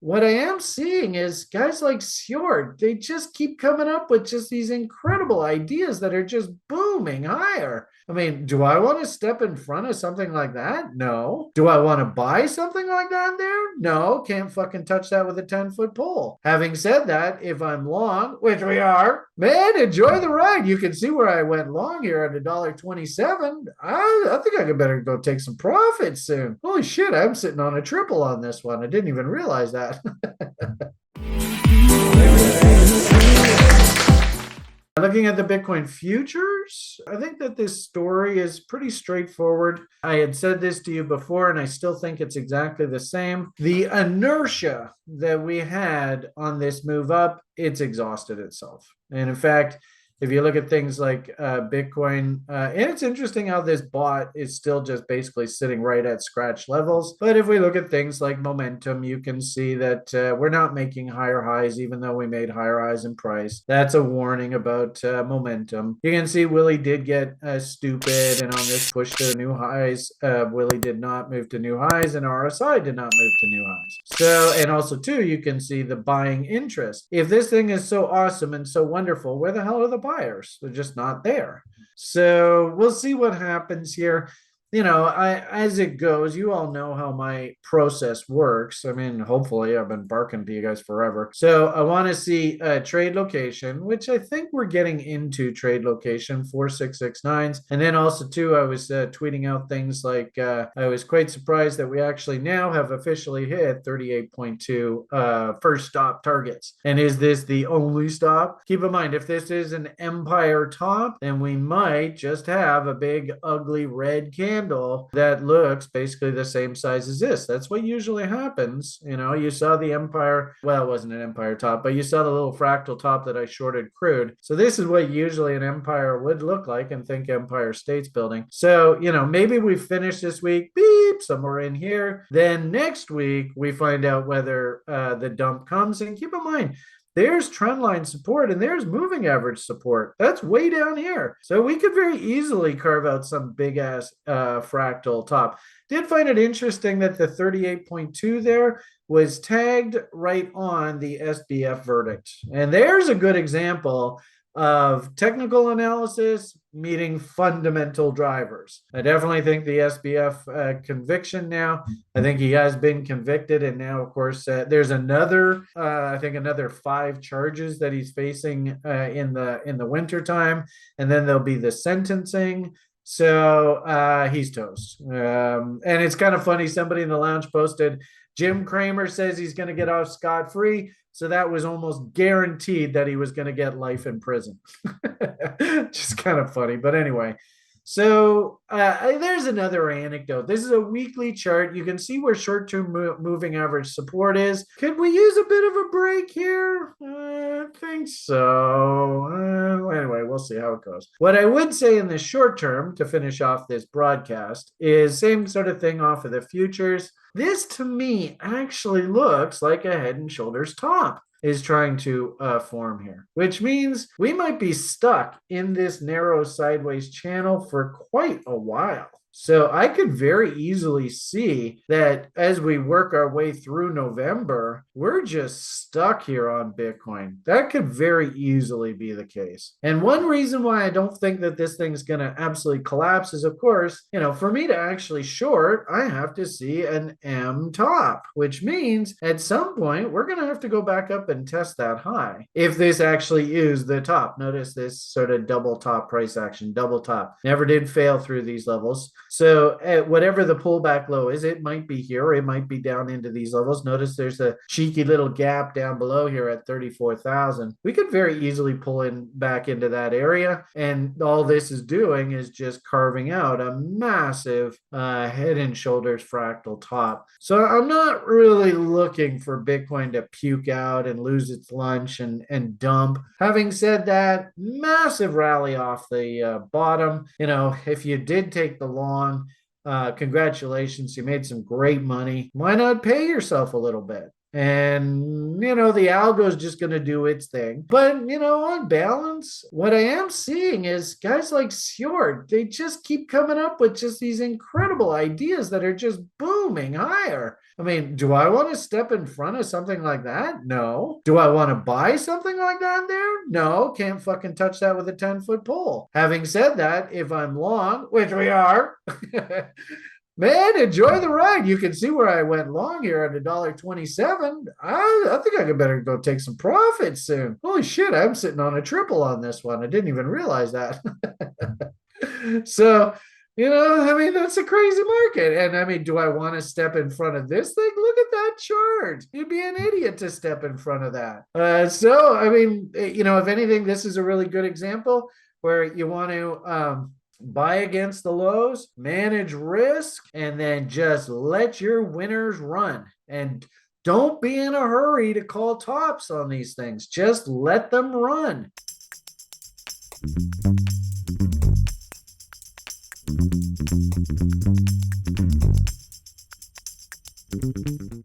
what I am seeing is guys like Sjord, they just keep coming up with just these incredible ideas that are just booming higher. I mean, do I want to step in front of something like that? No. Do I want to buy something like that there? No. Can't fucking touch that with a 10-foot pole. Having said that, if I'm long, which we are, man, enjoy the ride. You can see where I went long here at $1.27. I think I could better go take some profits soon. Holy shit, I'm sitting on a triple on this one. I didn't even realize that. Looking at the Bitcoin futures, I think that this story is pretty straightforward. I had said this to you before, and I still think it's exactly the same. The inertia that we had on this move up, it's exhausted itself. And in fact, if you look at things like Bitcoin, and it's interesting how this bot is still just basically sitting right at scratch levels. But if we look at things like momentum, you can see that we're not making higher highs, even though we made higher highs in price. That's a warning about momentum. You can see Willie did get stupid, and on this push to new highs, Willie did not move to new highs, and RSI did not move to new highs. So, and also too, you can see the buying interest. If this thing is so awesome and so wonderful, where the hell are the buyers? They're just not there. So we'll see what happens here. As it goes, you all know how my process works. I mean, hopefully, I've been barking to you guys forever. So I want to see a trade location, which I think we're getting into trade location 4669s. And then also, too, I was tweeting out things like I was quite surprised that we actually now have officially hit 38.2 first stop targets. And is this the only stop? Keep in mind, if this is an empire top, then we might just have a big, ugly red candle that looks basically the same size as this. That's what usually happens. You saw the empire, well, it wasn't an empire top, but you saw the little fractal top that I shorted crude. So this is what usually an empire would look like, and think Empire State's building. So, maybe we finish this week, beep, somewhere in here. Then next week, we find out whether the dump comes. And keep in mind, there's trendline support and there's moving average support. That's way down here. So we could very easily carve out some big ass fractal top. Did find it interesting that the 38.2 there was tagged right on the SBF verdict. And there's a good example of technical analysis meeting fundamental drivers. I definitely think the SBF conviction now, I think he has been convicted. And now, of course, there's another 5 charges that he's facing in the wintertime. And then there'll be the sentencing. So he's toast. And it's kind of funny. Somebody in the lounge posted, Jim Cramer says he's going to get off scot-free. So that was almost guaranteed that he was going to get life in prison. Just kind of funny. But anyway, so there's another anecdote. This is a weekly chart. You can see where short-term moving average support is. Could we use a bit of a break here? I think so. Anyway, we'll see how it goes. What I would say in the short term, to finish off this broadcast, is same sort of thing off of the futures. This, to me, actually looks like a head and shoulders top is trying to form here, which means we might be stuck in this narrow sideways channel for quite a while. So I could very easily see that as we work our way through November, we're just stuck here on Bitcoin. That could very easily be the case. And one reason why I don't think that this thing's going to absolutely collapse is, of course, for me to actually short, I have to see an M top, which means at some point we're going to have to go back up and test that high. If this actually is the top, notice this sort of double top price action, double top. Never did fail through these levels. So whatever the pullback low is, it might be here, or it might be down into these levels. Notice there's a cheeky little gap down below here at 34,000. We could very easily pull in back into that area. And all this is doing is just carving out a massive head and shoulders fractal top. So I'm not really looking for Bitcoin to puke out and lose its lunch and dump. Having said that, massive rally off the bottom. If you did take the long, congratulations, you made some great money. Why not pay yourself a little bit? And, the algo is just going to do its thing. But, on balance, what I am seeing is guys like Sjord, they just keep coming up with just these incredible ideas that are just booming higher. I mean, do I want to step in front of something like that? No. Do I want to buy something like that there? No. Can't fucking touch that with a 10-foot pole. Having said that, if I'm long, which we are, man, enjoy the ride. You can see where I went long here at $1.27. I think I could better go take some profits soon. Holy shit, I'm sitting on a triple on this one. I didn't even realize that. So, I mean, that's a crazy market. And I mean, do I want to step in front of this thing? Look at that chart. You'd be an idiot to step in front of that. So, I mean, if anything, this is a really good example where you want to buy against the lows, manage risk, and then just let your winners run. And don't be in a hurry to call tops on these things. Just let them run.